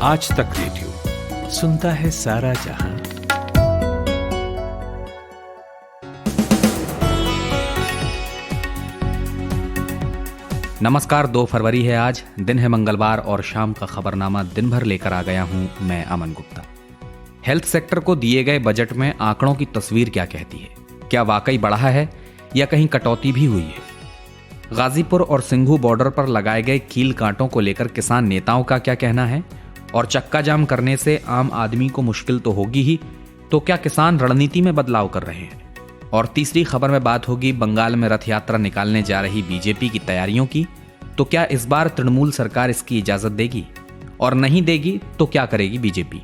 आज तक रेडियो सुनता है सारा जहां। नमस्कार, 2 फरवरी है आज, दिन है मंगलवार और शाम का खबरनामा दिन भर लेकर आ गया हूं मैं अमन गुप्ता। हेल्थ सेक्टर को दिए गए बजट में आंकड़ों की तस्वीर क्या कहती है? क्या वाकई बढ़ा है या कहीं कटौती भी हुई है? गाजीपुर और सिंघू बॉर्डर पर लगाए गए कील कांटों को लेकर किसान नेताओं का क्या कहना है? और चक्का जाम करने से आम आदमी को मुश्किल तो होगी ही, तो क्या किसान रणनीति में बदलाव कर रहे हैं? और तीसरी खबर में बात होगी बंगाल में रथ यात्रा निकालने जा रही बीजेपी की तैयारियों की। तो क्या इस बार तृणमूल सरकार इसकी इजाजत देगी? और नहीं देगी तो क्या करेगी बीजेपी?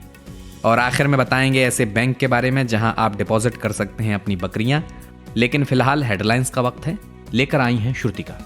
और आखिर में बताएंगे ऐसे बैंक के बारे में जहां आप डिपॉजिट कर सकते हैं अपनी बकरियां। लेकिन फिलहाल हेडलाइंस का वक्त है, लेकर आई हैं श्रुतिका।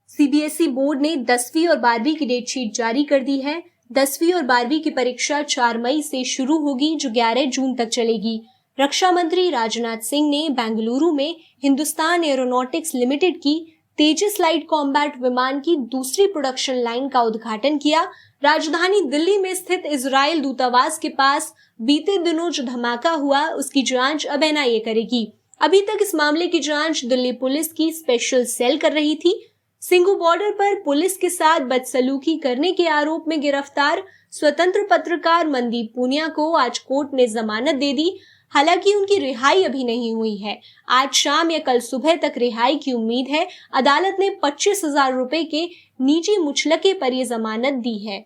सीबीएसई बोर्ड ने 10वीं और 12वीं की डेटशीट जारी कर दी है। 10वीं और 12वीं की परीक्षा 4 मई से शुरू होगी, जो 11 जून तक चलेगी। रक्षा मंत्री राजनाथ सिंह ने बेंगलुरु में हिंदुस्तान एरोनॉटिक्स लिमिटेड की तेजस लाइट कॉम्बैट विमान की दूसरी प्रोडक्शन लाइन का उद्घाटन किया। राजधानी दिल्ली में स्थित इजराइल दूतावास के पास बीते दिनों जो धमाका हुआ, उसकी जांच अब एनआईए करेगी। अभी तक इस मामले की जांच दिल्ली पुलिस की स्पेशल सेल कर रही थी। सिंघू बॉर्डर पर पुलिस के साथ बदसलूकी करने के आरोप में गिरफ्तार स्वतंत्र पत्रकार मनदीप पूनिया को आज कोर्ट ने जमानत दे दी। हालांकि उनकी रिहाई अभी नहीं हुई है। आज शाम या कल सुबह तक रिहाई की उम्मीद है। अदालत ने 25,000 रुपए के निजी मुचलके पर यह जमानत दी है।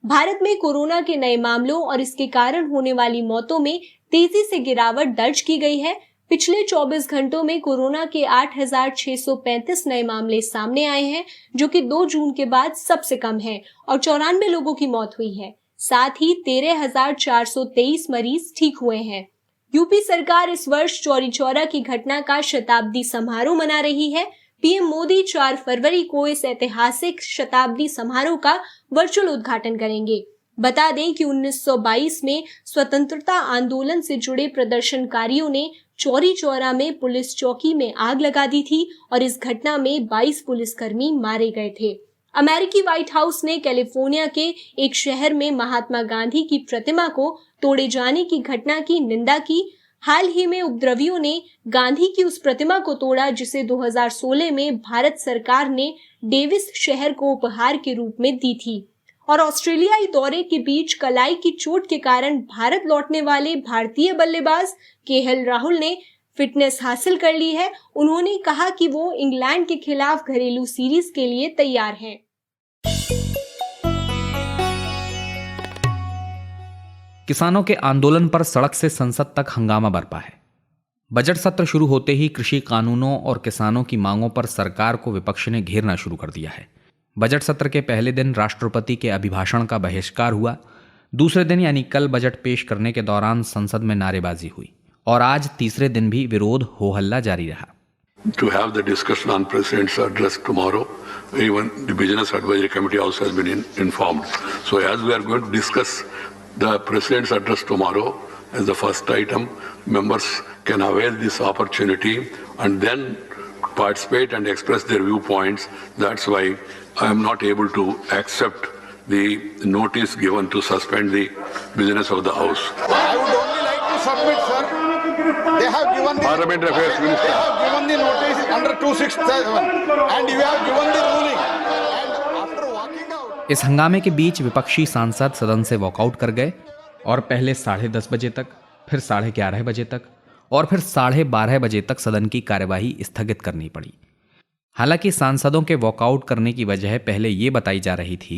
भारत में कोरोना के नए मामलों और इसके कारण होने वाली मौतों में तेजी से गिरावट दर्ज की गई है। पिछले 24 घंटों में कोरोना के 8,635 नए मामले सामने आए हैं, जो कि 2 जून के बाद सबसे कम है, और 94 लोगों की मौत हुई है। साथ ही 13,423 मरीज ठीक हुए हैं। यूपी सरकार इस वर्ष चौरी चौरा की घटना का शताब्दी समारोह मना रही है। पीएम मोदी 4 फरवरी को इस ऐतिहासिक शताब्दी समारोह का वर्चुअल उद्घाटन करेंगे। बता दें कि 1922 में स्वतंत्रता आंदोलन से जुड़े प्रदर्शनकारियों ने चौरी चौरा में पुलिस चौकी में आग लगा दी थी और इस घटना में 22 पुलिसकर्मी मारे गए थे। अमेरिकी व्हाइट हाउस ने कैलिफोर्निया के एक शहर में महात्मा गांधी की प्रतिमा को तोड़े जाने की घटना की निंदा की। हाल ही में उपद्रवियों ने गांधी की उस प्रतिमा को तोड़ा, जिसे 2016 में भारत सरकार ने डेविस शहर को उपहार के रूप में दी थी। और ऑस्ट्रेलियाई दौरे के बीच कलाई की चोट के कारण भारत लौटने वाले भारतीय बल्लेबाज केएल राहुल ने फिटनेस हासिल कर ली है। उन्होंने कहा कि वो इंग्लैंड के खिलाफ घरेलू सीरीज के लिए तैयार हैं। किसानों के आंदोलन पर सड़क से संसद तक हंगामा बरपा है। बजट सत्र शुरू होते ही कृषि कानूनों और किसानों की मांगों पर सरकार को विपक्ष ने घेरना शुरू कर दिया है। बजट सत्र के पहले दिन राष्ट्रपति के अभिभाषण का बहिष्कार हुआ। दूसरे दिन यानी कल बजट पेश करने के दौरान संसद में नारेबाजी हुई और आज तीसरे दिन भी विरोध हो हल्ला जारी रहा। To have the discussion on President's address tomorrow, even the Business Advisory Committee also has been informed. So as we are going to discuss the President's address tomorrow as the first item, members can avail this opportunity and then participate and express their viewpoints. That's why I am not able to accept the notice given to suspend the business of the House. I would only like to submit, sir. They have given the Parliamentary Affairs Minister. They have given the notice under 267 and you have given the ruling. And after walking out. इस हंगामे के बीच विपक्षी सांसद सदन से walkout कर गए और पहले 10:30 बजे तक, फिर 11:30 बजे तक और फिर 12:30 बजे तक सदन की कार्यवाही स्थगित करनी पड़ी। हालांकि सांसदों के वॉकआउट करने की वजह पहले ये बताई जा रही थी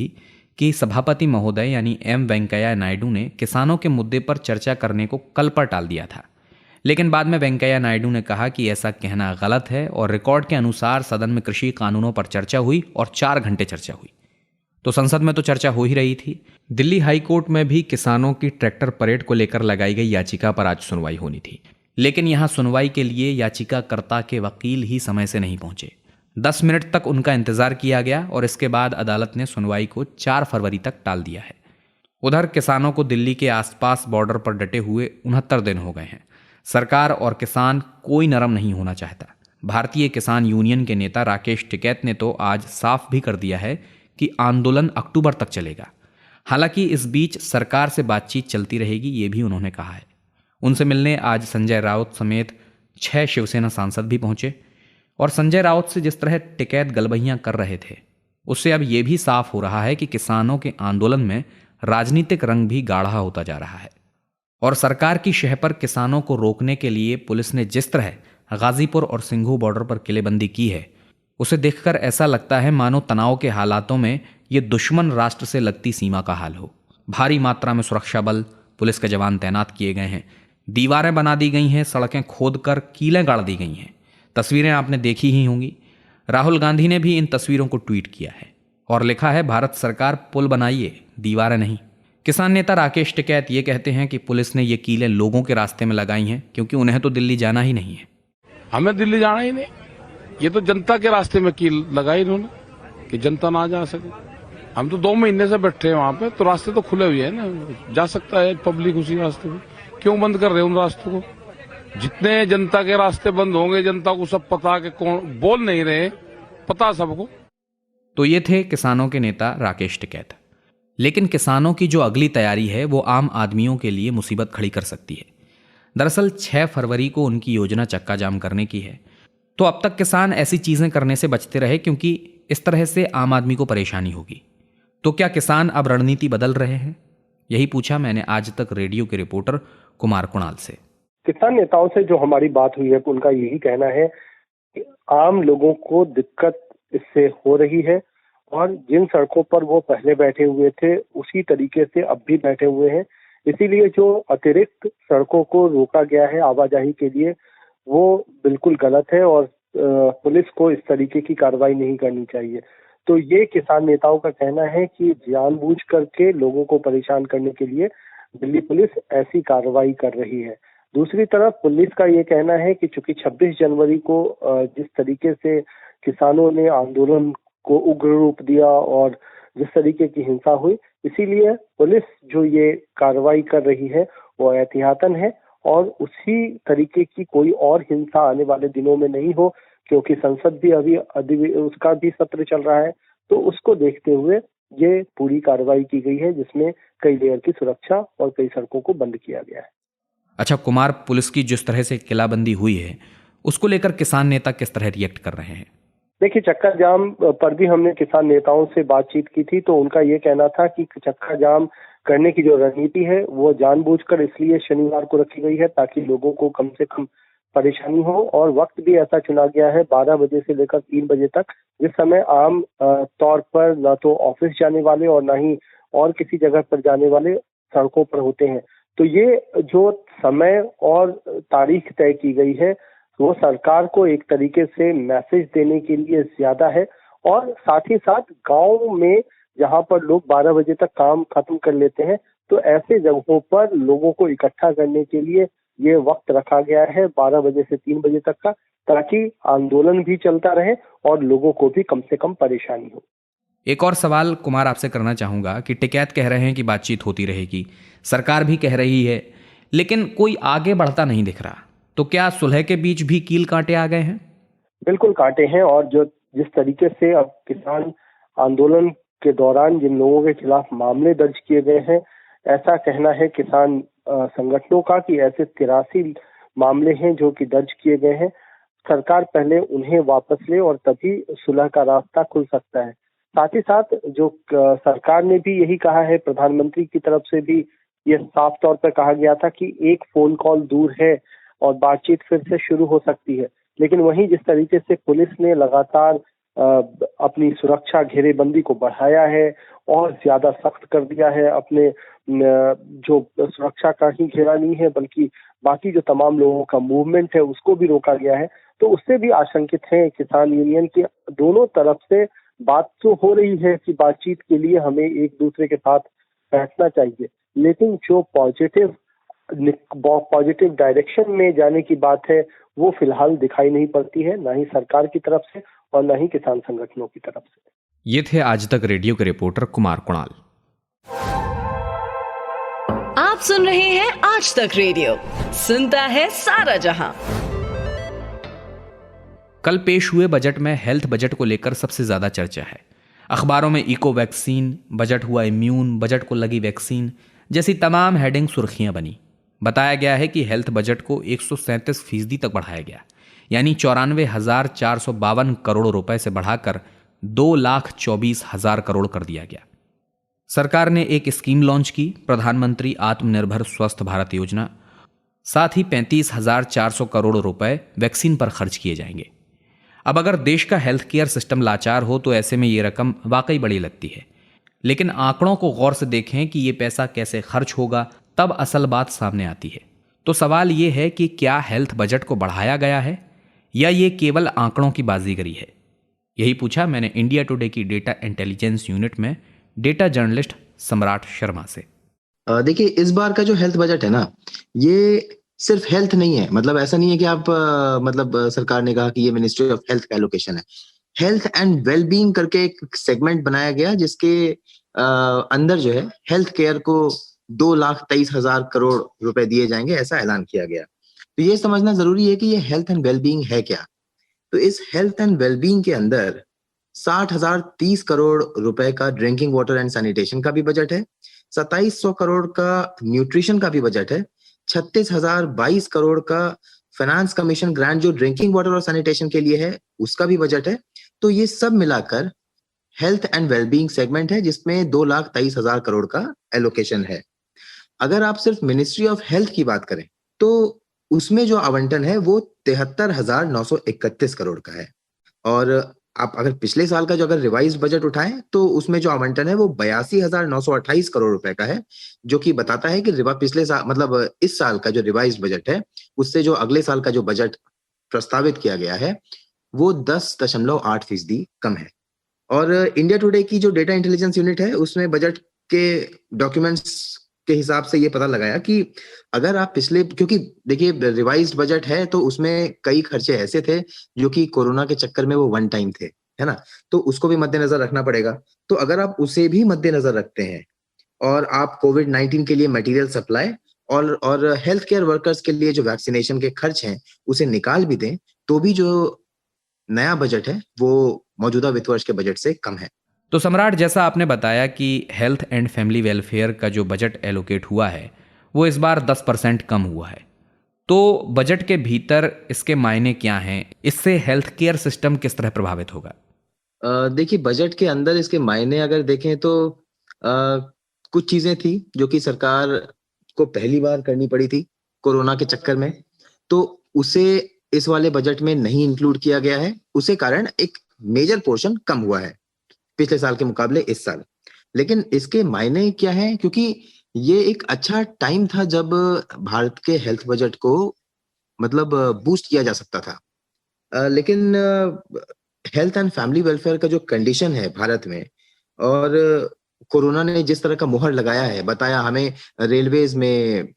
कि सभापति महोदय यानी एम वेंकैया नायडू ने किसानों के मुद्दे पर चर्चा करने को कल पर टाल दिया था। लेकिन बाद में वेंकैया नायडू ने कहा कि ऐसा कहना गलत है और रिकॉर्ड के अनुसार सदन में कृषि कानूनों पर चर्चा हुई और 4 घंटे चर्चा हुई। तो संसद में तो चर्चा हो ही रही थी। दिल्ली हाई कोर्ट में भी किसानों की ट्रैक्टर परेड को लेकर लगाई गई याचिका पर आज सुनवाई होनी थी, लेकिन यहां सुनवाई के लिए याचिकाकर्ता के वकील ही समय से नहीं पहुंचे। 10 मिनट तक उनका इंतजार किया गया और इसके बाद अदालत ने सुनवाई को 4 फरवरी तक टाल दिया है। उधर किसानों को दिल्ली के आसपास बॉर्डर पर डटे हुए 69 दिन हो गए हैं। सरकार और किसान कोई नरम नहीं होना चाहता। भारतीय किसान यूनियन के नेता राकेश टिकैत ने तो आज साफ भी कर दिया है कि आंदोलन अक्टूबर तक चलेगा। हालांकि इस बीच सरकार से बातचीत चलती रहेगी, ये भी उन्होंने कहा है। उनसे मिलने आज संजय राउत समेत 6 शिवसेना सांसद भी पहुंचे और संजय राउत से जिस तरह टिकैत गलबहियां कर रहे थे, उससे अब यह भी साफ हो रहा है कि किसानों के आंदोलन में राजनीतिक रंग भी गाढ़ा होता जा रहा है। और सरकार की शह पर किसानों को रोकने के लिए पुलिस ने जिस तरह गाजीपुर और सिंघू बॉर्डर पर किलेबंदी की है, उसे देखकर ऐसा लगता है मानो तनाव के हालातों में ये दुश्मन राष्ट्र से लगती सीमा का हाल हो। भारी मात्रा में सुरक्षा बल, पुलिस के जवान तैनात किए गए हैं, दीवारें बना दी गई हैं, सड़कें खोदकर कीलें गाड़ दी गई हैं। तस्वीरें आपने देखी ही होंगी। राहुल गांधी ने भी इन तस्वीरों को ट्वीट किया है और लिखा है, भारत सरकार पुल बनाइए, दीवारें नहीं। किसान नेता राकेश टिकैत ये कहते हैं कि पुलिस ने ये कीलें लोगों के रास्ते में लगाई हैं क्योंकि उन्हें तो दिल्ली जाना ही नहीं है। हमें दिल्ली जाना ही नहीं, ये तो जनता के रास्ते में कील लगाई इन्होंने कि जनता ना जा सके। हम तो 2 महीने से बैठे हैं वहां पे, तो रास्ते तो खुले हुए हैं ना, जा सकता है पब्लिक उसी रास्ते में। क्यों बंद कर रहे हैं उन रास्तों को? जितने जनता के रास्ते बंद होंगे, जनता को सब पता कि कौन बोल नहीं रहे, पता सबको। तो ये थे किसानों के नेता राकेश टिकैत। लेकिन किसानों की जो अगली तैयारी है वो आम आदमियों के लिए मुसीबत खड़ी कर सकती है। दरअसल 6 फरवरी को उनकी योजना चक्का जाम करने की है। तो अब तक किसान ऐसी चीजें करने से बचते रहे क्योंकि इस तरह से आम आदमी को परेशानी होगी। तो क्या किसान अब रणनीति बदल रहे हैं? यही पूछा मैंने आज तक रेडियो के रिपोर्टर कुमार कुणाल से। किसान नेताओं से जो हमारी बात हुई है, उनका यही कहना है कि आम लोगों को दिक्कत इससे हो रही है और जिन सड़कों पर वो पहले बैठे हुए थे उसी तरीके से अब भी बैठे हुए हैं। इसीलिए जो अतिरिक्त सड़कों को रोका गया है आवाजाही के लिए, वो बिल्कुल गलत है और पुलिस को इस तरीके की कार्रवाई नहीं करनी चाहिए। तो ये किसान नेताओं का कहना है कि जानबूझ करके लोगों को परेशान करने के लिए दिल्ली पुलिस ऐसी कार्रवाई कर रही है। दूसरी तरफ पुलिस का ये कहना है कि चूंकि 26 जनवरी को जिस तरीके से किसानों ने आंदोलन को उग्र रूप दिया और जिस तरीके की हिंसा हुई, इसीलिए पुलिस जो ये कार्रवाई कर रही है वो एहतियातन है और उसी तरीके की कोई और हिंसा आने वाले दिनों में नहीं हो, क्योंकि संसद भी अभी उसका भी सत्र चल रहा है। तो उसको देखते हुए ये पूरी कार्रवाई की गई है जिसमें कई लेयर की सुरक्षा और कई सड़कों को बंद किया गया है। अच्छा कुमार, पुलिस की जिस तरह से किलाबंदी हुई है उसको लेकर किसान नेता किस तरह रिएक्ट कर रहे हैं? देखिए, चक्का जाम पर भी हमने किसान नेताओं से बातचीत की थी, तो उनका ये कहना था कि चक्का जाम करने की जो रणनीति है वो जानबूझकर इसलिए शनिवार को रखी गई है ताकि लोगों को कम से कम परेशानी हो, और वक्त भी ऐसा चुना गया है 12 बजे से लेकर 3 बजे तक, जिस समय आम तौर पर ना तो ऑफिस जाने वाले और ना ही और किसी जगह पर जाने वाले सड़कों पर होते हैं। तो ये जो समय और तारीख तय की गई है वो सरकार को एक तरीके से मैसेज देने के लिए ज्यादा है, और साथ ही साथ गांव में जहां पर लोग 12 बजे तक काम खत्म कर लेते हैं, तो ऐसे जगहों पर लोगों को इकट्ठा करने के लिए ये वक्त रखा गया है 12 बजे से 3 बजे तक का, ताकि आंदोलन भी चलता रहे और लोगों को भी कम से कम परेशानी हो। एक और सवाल कुमार आपसे करना चाहूंगा कि टिकैत कह रहे हैं कि बातचीत होती रहेगी, सरकार भी कह रही है, लेकिन कोई आगे बढ़ता नहीं दिख रहा। तो क्या सुलह के बीच भी कील कांटे आ गए हैं? बिल्कुल कांटे हैं, और जो जिस तरीके से अब किसान आंदोलन के दौरान जिन लोगों के खिलाफ मामले दर्ज किए गए हैं, ऐसा कहना है किसान संगठनों का कि ऐसे 83 मामले हैं जो कि दर्ज किए गए हैं। सरकार पहले उन्हें वापस ले और तभी सुलह का रास्ता खुल सकता है। साथ ही साथ जो सरकार ने भी यही कहा है, प्रधानमंत्री की तरफ से भी ये साफ तौर पर कहा गया था कि एक फोन कॉल दूर है और बातचीत फिर से शुरू हो सकती है। लेकिन वहीं जिस तरीके से पुलिस ने लगातार अपनी सुरक्षा घेरेबंदी को बढ़ाया है और ज्यादा सख्त कर दिया है, अपने जो सुरक्षा का ही घेरा नहीं है बल्कि बाकी जो तमाम लोगों का मूवमेंट है उसको भी रोका गया है, तो उससे भी आशंकित है किसान यूनियन की। दोनों तरफ से बात तो हो रही है कि बातचीत के लिए हमें एक दूसरे के साथ बैठना चाहिए, लेकिन जो पॉजिटिव डायरेक्शन में जाने की बात है वो फिलहाल दिखाई नहीं पड़ती है, ना ही सरकार की तरफ से और ना ही किसान संगठनों की तरफ से। ये थे आज तक रेडियो के रिपोर्टर कुमार कुणाल। आप सुन रहे हैं आज तक रेडियो, सुनता है सारा जहां। कल पेश हुए बजट में हेल्थ बजट को लेकर सबसे ज्यादा चर्चा है। अखबारों में इको वैक्सीन, बजट हुआ इम्यून, बजट को लगी वैक्सीन जैसी तमाम हेडिंग सुर्खियां बनी। बताया गया है कि हेल्थ बजट को 137% तक बढ़ाया गया, यानी 94,452 करोड़ रुपए से बढ़ाकर 2,24,000 करोड़ कर दिया गया। सरकार ने एक स्कीम लॉन्च की, प्रधानमंत्री आत्मनिर्भर स्वस्थ भारत योजना। साथ ही 35,400 करोड़ रुपए वैक्सीन पर खर्च किए जाएंगे। अब अगर देश का हेल्थ केयर सिस्टम लाचार हो तो ऐसे में ये रकम वाकई बड़ी लगती है, लेकिन आंकड़ों को गौर से देखें कि ये पैसा कैसे खर्च होगा, तब असल बात सामने आती है। तो सवाल ये है कि क्या हेल्थ बजट को बढ़ाया गया है या ये केवल आंकड़ों की बाजीगरी है? यही पूछा मैंने इंडिया टुडे की डेटा इंटेलिजेंस यूनिट में डेटा जर्नलिस्ट सम्राट शर्मा से। देखिए, इस बार का जो हेल्थ बजट है ना, ये सिर्फ हेल्थ नहीं है। मतलब ऐसा नहीं है कि आप सरकार ने कहा कि ये मिनिस्ट्री ऑफ हेल्थ का एलोकेशन है। हेल्थ एंड वेलबींग करके एक सेगमेंट बनाया गया जिसके अंदर जो है हेल्थ केयर को 2,23,000 करोड़ रुपए दिए जाएंगे, ऐसा ऐलान किया गया। तो ये समझना जरूरी है कि ये हेल्थ एंड वेलबींग है क्या। तो इस हेल्थ एंड वेलबींग के अंदर 60,030 करोड़ रुपए का ड्रिंकिंग वाटर एंड सैनिटेशन का भी बजट है, 2,700 करोड़ का न्यूट्रिशन का भी बजट है, 36,022 करोड़ का फाइनेंस कमीशन ग्रांट जो ड्रिंकिंग वाटर और सैनिटेशन के लिए है उसका भी बजट है। तो ये सब मिलाकर हेल्थ एंड वेलबींग सेगमेंट है जिसमें 2,23,000 करोड़ का एलोकेशन है। अगर आप सिर्फ मिनिस्ट्री ऑफ हेल्थ की बात करें तो उसमें जो आवंटन है वो 73,931 करोड़ का है। और आप अगर पिछले साल का जो अगर रिवाइज बजट उठाएं तो उसमें जो आवंटन है वो 82,928 करोड़ रुपए का है, जो कि बताता है कि पिछले साल इस साल का जो रिवाइज बजट है उससे जो अगले साल का जो बजट प्रस्तावित किया गया है वो 10.8% कम है। और इंडिया टुडे की जो डेटा इंटेलिजेंस यूनिट है उसमें बजट के डॉक्यूमेंट्स के हिसाब से ये पता लगाया कि अगर आप क्योंकि देखिए रिवाइज्ड बजट है तो उसमें कई खर्चे ऐसे थे जो कि कोरोना के चक्कर में वो वन टाइम थे, है ना, तो उसको भी मद्देनजर रखना पड़ेगा। तो अगर आप उसे भी मद्देनजर रखते हैं और आप कोविड-19 के लिए मटेरियल सप्लाई और हेल्थ केयर वर्कर्स के लिए जो वैक्सीनेशन के खर्च हैं उसे निकाल भी दें, तो भी जो नया बजट है वो मौजूदा वित्त वर्ष के बजट से कम है। तो सम्राट, जैसा आपने बताया कि हेल्थ एंड फैमिली वेलफेयर का जो बजट एलोकेट हुआ है वो इस बार 10% कम हुआ है, तो बजट के भीतर इसके मायने क्या हैं? इससे हेल्थ केयर सिस्टम किस तरह प्रभावित होगा? देखिए, बजट के अंदर इसके मायने अगर देखें तो कुछ चीजें थी जो कि सरकार को पहली बार करनी पड़ी थी कोरोना के चक्कर में, तो उसे इस वाले बजट में नहीं इंक्लूड किया गया है। उसे कारण एक मेजर पोर्शन कम हुआ है पिछले साल के मुकाबले इस साल। लेकिन इसके मायने क्या है, क्योंकि ये एक अच्छा टाइम था जब भारत के हेल्थ बजट को बूस्ट किया जा सकता था। लेकिन हेल्थ एंड फैमिली वेलफेयर का जो कंडीशन है भारत में, और कोरोना ने जिस तरह का मुहर लगाया है, बताया हमें रेलवेज में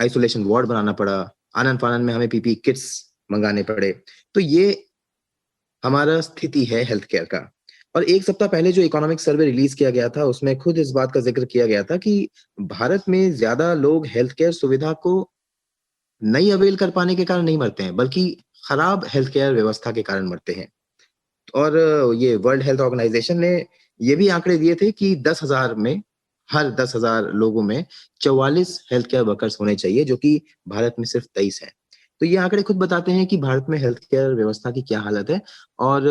आइसोलेशन वार्ड बनाना पड़ा, आनन फानन में हमें पीपी किट्स मंगाने पड़े, तो ये हमारा स्थिति है हेल्थ केयर का। और एक सप्ताह पहले जो इकोनॉमिक सर्वे रिलीज किया गया था उसमें खुद इस बात का जिक्र किया गया था कि भारत में ज्यादा लोग हेल्थ केयर सुविधा को नहीं अवेल कर पाने के कारण नहीं मरते हैं, बल्कि खराब हेल्थ केयर व्यवस्था के कारण मरते हैं। और ये वर्ल्ड हेल्थ ऑर्गेनाइजेशन ने ये भी आंकड़े दिए थे कि 10,000 में, हर 10,000 लोगों में 44 हेल्थ केयर वर्कर्स होने चाहिए, जो कि भारत में सिर्फ 23 है। तो ये आंकड़े खुद बताते हैं कि भारत में हेल्थ केयर व्यवस्था की क्या हालत है और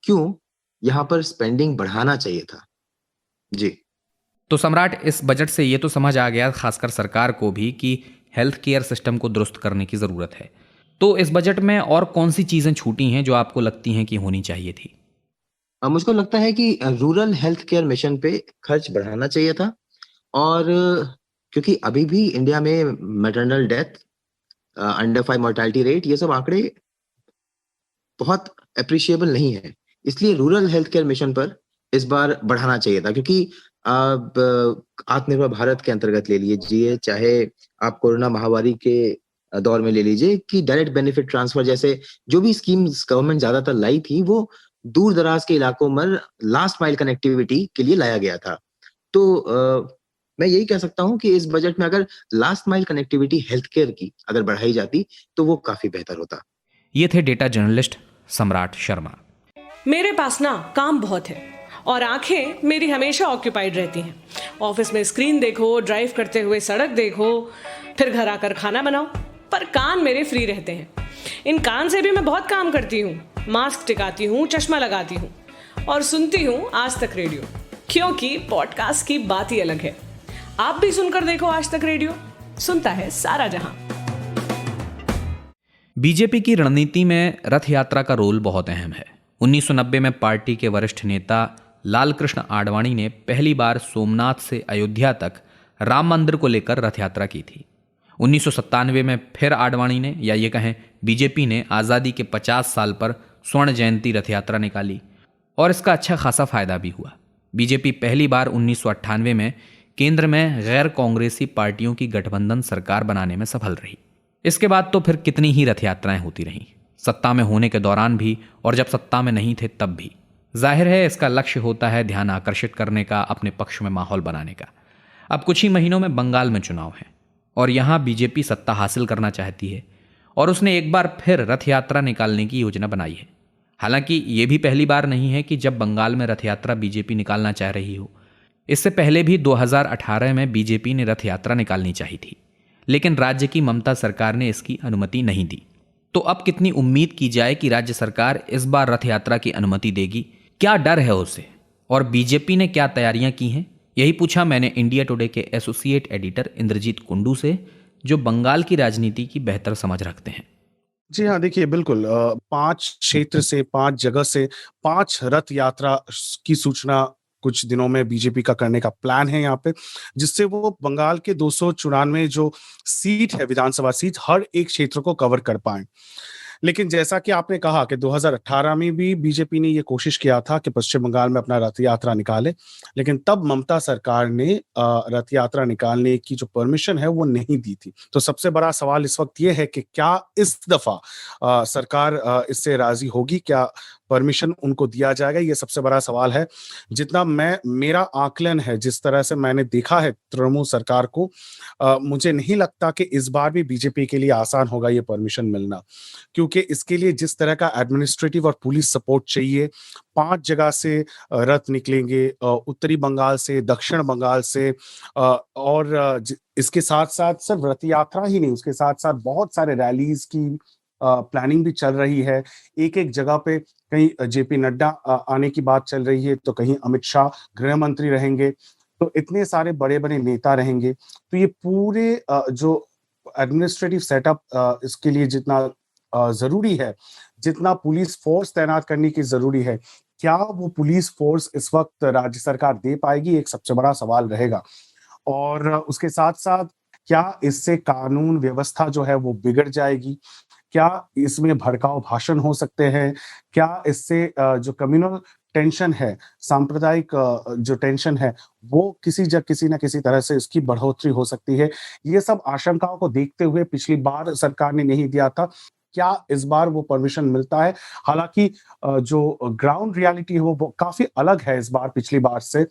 क्यों यहाँ पर स्पेंडिंग बढ़ाना चाहिए था। जी, तो सम्राट, इस बजट से ये तो समझ आ गया खासकर सरकार को भी कि हेल्थ केयर सिस्टम को दुरुस्त करने की ज़रूरत है। तो इस बजट में और कौन सी चीज़ें छूटी हैं जो आपको लगती हैं कि होनी चाहिए थी? मुझको लगता है कि रूरल हेल्थ केयर मिशन पे खर्च बढ़ाना चाहिए था। और क्योंकि अभी भी इंडिया में maternal death, under 5 mortality rate, ये सब आंकड़े बहुत अप्रिशिएबल नहीं है, इसलिए रूरल हेल्थ केयर मिशन पर इस बार बढ़ाना चाहिए था। क्योंकि आप आत्मनिर्भर भारत के अंतर्गत ले लीजिए, चाहे आप कोरोना महामारी के दौर में ले लीजिए, कि डायरेक्ट बेनिफिट ट्रांसफर जैसे जो भी स्कीम्स गवर्नमेंट ज्यादातर लाई थी वो दूर दराज के इलाकों में लास्ट माइल कनेक्टिविटी के लिए लाया गया था। तो मैं यही कह सकता हूँ कि इस बजट में अगर last mile connectivity health care की अगर बढ़ाई जाती तो वो काफी बेहतर होता। ये थे डेटा जर्नलिस्ट सम्राट शर्मा। मेरे पास ना काम बहुत है और आंखें मेरी हमेशा ऑक्यूपाइड रहती हैं। ऑफिस में स्क्रीन देखो, ड्राइव करते हुए सड़क देखो, फिर घर आकर खाना बनाओ, पर कान मेरे फ्री रहते हैं। इन कान से भी मैं बहुत काम करती हूँ, मास्क टिकाती हूँ, चश्मा लगाती हूँ और सुनती हूँ आज तक रेडियो, क्योंकि पॉडकास्ट की बात ही अलग है। आप भी सुनकर देखो आज तक रेडियो, सुनता है सारा जहां। बीजेपी की रणनीति में रथ यात्रा का रोल बहुत अहम है। 1990 में पार्टी के वरिष्ठ नेता लालकृष्ण आडवाणी ने पहली बार सोमनाथ से अयोध्या तक राम मंदिर को लेकर रथ यात्रा की थी। 1997 में फिर आडवाणी ने, या ये कहें बीजेपी ने, आज़ादी के 50 साल पर स्वर्ण जयंती रथ यात्रा निकाली और इसका अच्छा खासा फायदा भी हुआ। बीजेपी पहली बार 1998 में केंद्र में गैर कांग्रेसी पार्टियों की गठबंधन सरकार बनाने में सफल रही। इसके बाद तो फिर कितनी ही रथ यात्राएं होती रहीं, सत्ता में होने के दौरान भी और जब सत्ता में नहीं थे तब भी। जाहिर है इसका लक्ष्य होता है ध्यान आकर्षित करने का, अपने पक्ष में माहौल बनाने का। अब कुछ ही महीनों में बंगाल में चुनाव है और यहाँ बीजेपी सत्ता हासिल करना चाहती है और उसने एक बार फिर रथ यात्रा निकालने की योजना बनाई है। हालांकि ये भी पहली बार नहीं है कि जब बंगाल में रथ यात्रा बीजेपी निकालना चाह रही हो। इससे पहले भी 2018 में बीजेपी ने रथ यात्रा निकालनी चाहिए थी, लेकिन राज्य की ममता सरकार ने इसकी अनुमति नहीं दी। तो अब कितनी उम्मीद की जाए कि राज्य सरकार इस बार रथ यात्रा की अनुमति देगी? क्या डर है उसे और बीजेपी ने क्या तैयारियां की हैं? यही पूछा मैंने इंडिया टुडे के एसोसिएट एडिटर इंद्रजीत कुंडू से, जो बंगाल की राजनीति की बेहतर समझ रखते हैं। जी हाँ, देखिए बिल्कुल 5 क्षेत्र से, 5 जगह से 5 रथ यात्रा की सूचना कुछ दिनों में बीजेपी का करने का प्लान है यहाँ पे, जिससे वो बंगाल के 294 जो सीट है, विधानसभा सीट, हर एक क्षेत्र को कवर कर पाए। लेकिन जैसा कि आपने कहा कि 2018 में भी बीजेपी ने ये कोशिश किया था कि पश्चिम बंगाल में अपना रथ यात्रा निकाले, लेकिन तब ममता सरकार ने रथ यात्रा निकालने की जो परमिशन है वो नहीं दी थी। तो सबसे बड़ा सवाल इस वक्त ये है कि क्या इस दफा सरकार इससे राजी होगी, क्या परमिशन उनको दिया जाएगा? ये सबसे बड़ा सवाल है। जितना मेरा आकलन है, जिस तरह से मैंने देखा है तृणमूल सरकार को, मुझे नहीं लगता कि इस बार भी बीजेपी के लिए आसान होगा ये परमिशन मिलना, क्योंकि इसके लिए जिस तरह का एडमिनिस्ट्रेटिव और पुलिस सपोर्ट चाहिए, 5 जगह से रथ निकलेंगे, उत्तरी बंगाल से, दक्षिण बंगाल से, और इसके साथ साथ सिर्फ रथ यात्रा ही नहीं, उसके साथ साथ बहुत सारे रैलीज की प्लानिंग भी चल रही है। एक जगह पे कहीं जेपी नड्डा आने की बात चल रही है, तो कहीं अमित शाह गृह मंत्री रहेंगे, तो इतने सारे बड़े बड़े नेता रहेंगे। तो ये पूरे जो एडमिनिस्ट्रेटिव सेटअप इसके लिए जितना जरूरी है, जितना पुलिस फोर्स तैनात करने की जरूरी है, क्या वो पुलिस फोर्स इस वक्त राज्य सरकार दे पाएगी? एक सबसे बड़ा सवाल रहेगा। और उसके साथ साथ क्या इससे कानून व्यवस्था जो है वो बिगड़ जाएगी? क्या इसमें भड़काऊ भाषण हो सकते हैं? क्या इससे जो कम्युनल टेंशन है, सांप्रदायिक जो टेंशन है, वो किसी न किसी तरह से इसकी बढ़ोतरी हो सकती है? ये सब आशंकाओं को देखते हुए पिछली बार सरकार ने नहीं दिया था, क्या इस बार वो परमिशन मिलता है? हालांकि जो ग्राउंड रियलिटी है वो काफी अलग है इस बार पिछली बार से,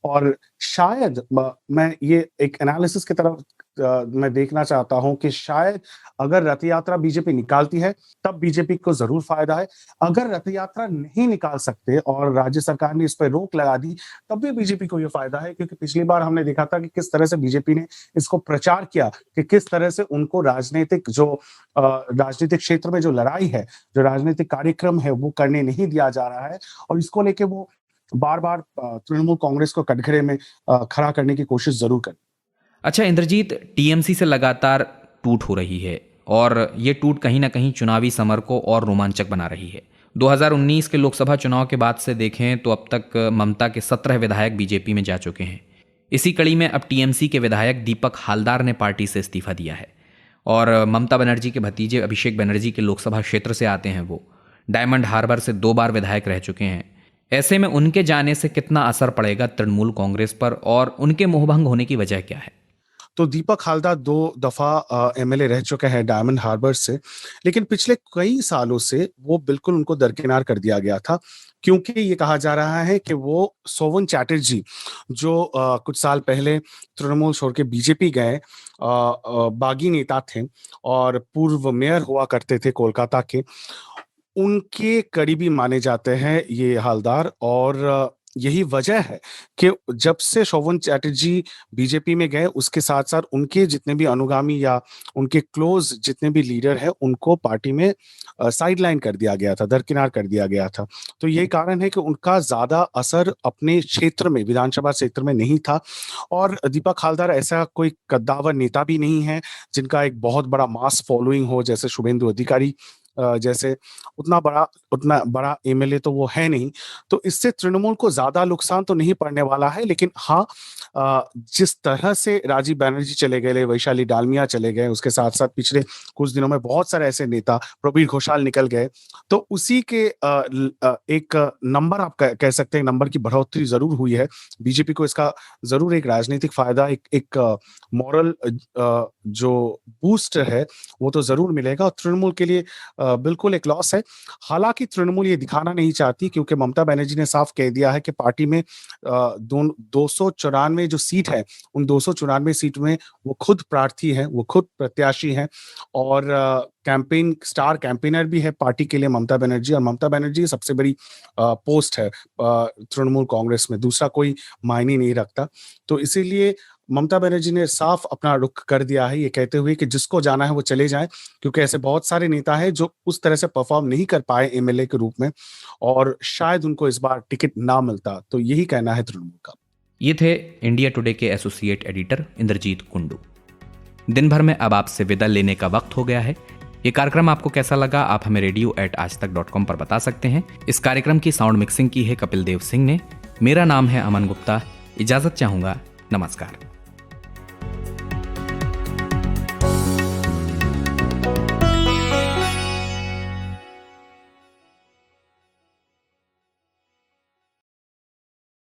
और शायद मैं ये एक एनालिसिस की तरफ मैं देखना चाहता हूं कि शायद अगर रथ यात्रा बीजेपी निकालती है तब बीजेपी को जरूर फायदा है। अगर रथ यात्रा नहीं निकाल सकते और राज्य सरकार ने इस पर रोक लगा दी, तब भी बीजेपी को यह फायदा है, क्योंकि पिछली बार हमने देखा था कि किस तरह से बीजेपी ने इसको प्रचार किया कि किस तरह से उनको राजनीतिक क्षेत्र में जो लड़ाई है, जो राजनीतिक कार्यक्रम है, वो करने नहीं दिया जा रहा है, और इसको लेके वो बार बार तृणमूल कांग्रेस को कटघरे में खड़ा करने की कोशिश जरूर करें। अच्छा इंद्रजीत, टीएमसी से लगातार टूट हो रही है और ये टूट कहीं ना कहीं चुनावी समर को और रोमांचक बना रही है। 2019 के लोकसभा चुनाव के बाद से देखें तो अब तक ममता के 17 विधायक बीजेपी में जा चुके हैं। इसी कड़ी में अब टीएमसी के विधायक दीपक हालदार ने पार्टी से इस्तीफा दिया है और ममता बनर्जी के भतीजे अभिषेक बनर्जी के लोकसभा क्षेत्र से आते हैं। वो डायमंड हार्बर से 2 बार विधायक रह चुके हैं। ऐसे में उनके जाने से कितना असर पड़ेगा तृणमूल कांग्रेस पर और उनके मोहभंग होने की वजह क्या है? तो दीपक हालदार 2 दफा एमएलए रह चुके हैं डायमंड हार्बर से, लेकिन पिछले कई सालों से वो बिल्कुल उनको दरकिनार कर दिया गया था। क्योंकि ये कहा जा रहा है कि वो शोभन चैटर्जी जो कुछ साल पहले तृणमूल छोड़ के बीजेपी गए, बागी नेता थे और पूर्व मेयर हुआ करते थे कोलकाता के, उनके करीबी माने जाते हैं ये हलदार। और यही वजह है कि जब से शोभन चैटर्जी बीजेपी में गए, उसके साथ साथ उनके जितने भी अनुगामी या उनके क्लोज जितने भी लीडर हैं, उनको पार्टी में साइडलाइन कर दिया गया था, दरकिनार कर दिया गया था। तो यही कारण है कि उनका ज्यादा असर अपने क्षेत्र में, विधानसभा क्षेत्र में नहीं था। और दीपक हलदार ऐसा कोई कद्दावर नेता भी नहीं है जिनका एक बहुत बड़ा मास फॉलोइंग हो, जैसे शुभेंदु अधिकारी जैसे उतना बड़ा एमएलए तो वो है नहीं। तो इससे तृणमूल को ज्यादा नुकसान तो नहीं पड़ने वाला है, लेकिन हाँ, जिस तरह से राजीव बनर्जी चले गए, वैशाली डालमिया चले गए, उसके साथ साथ पिछले कुछ दिनों में बहुत सारे ऐसे नेता, प्रवीण घोषाल निकल गए, तो उसी के एक नंबर आप कह सकते हैं, नंबर की बढ़ोतरी जरूर हुई है। बीजेपी को इसका जरूर एक राजनीतिक फायदा, एक मॉरल जो बूस्ट है वो तो जरूर मिलेगा, और तृणमूल के लिए बिल्कुल एक लॉस है। हालांकि तृणमूल ये दिखाना नहीं चाहती, क्योंकि ममता बनर्जी ने साफ कह दिया है कि पार्टी में 294 जो सीट है, उन 294 सीट में वो खुद प्रार्थी हैं, वो खुद प्रत्याशी हैं, और स्टार कैंपेनर भी है पार्टी के लिए ममता बनर्जी। और ममता बनर्जी सबसे बड़ी पोस्ट है तृणमूल कांग्रेस में, दूसरा कोई मायने नहीं रखता। तो इसीलिए ममता बनर्जी ने साफ अपना रुख कर दिया है, ये कहते हुए कि जिसको जाना है वो चले जाए, क्योंकि ऐसे बहुत सारे नेता हैं जो उस तरह से परफॉर्म नहीं कर पाए एमएलए के रूप में, और शायद उनको इस बार टिकट ना मिलता। तो यही कहना है तृणमूल का। ये थे इंडिया टुडे के एसोसिएट एडिटर इंद्रजीत कुंडू। दिन भर में अब आपसे विदा लेने का वक्त हो गया है। ये कार्यक्रम आपको कैसा लगा, आप हमें radio@aajtak.com पर बता सकते हैं। इस कार्यक्रम की साउंड मिक्सिंग की है कपिल देव सिंह ने। मेरा नाम है अमन गुप्ता। इजाजत चाहूंगा। नमस्कार।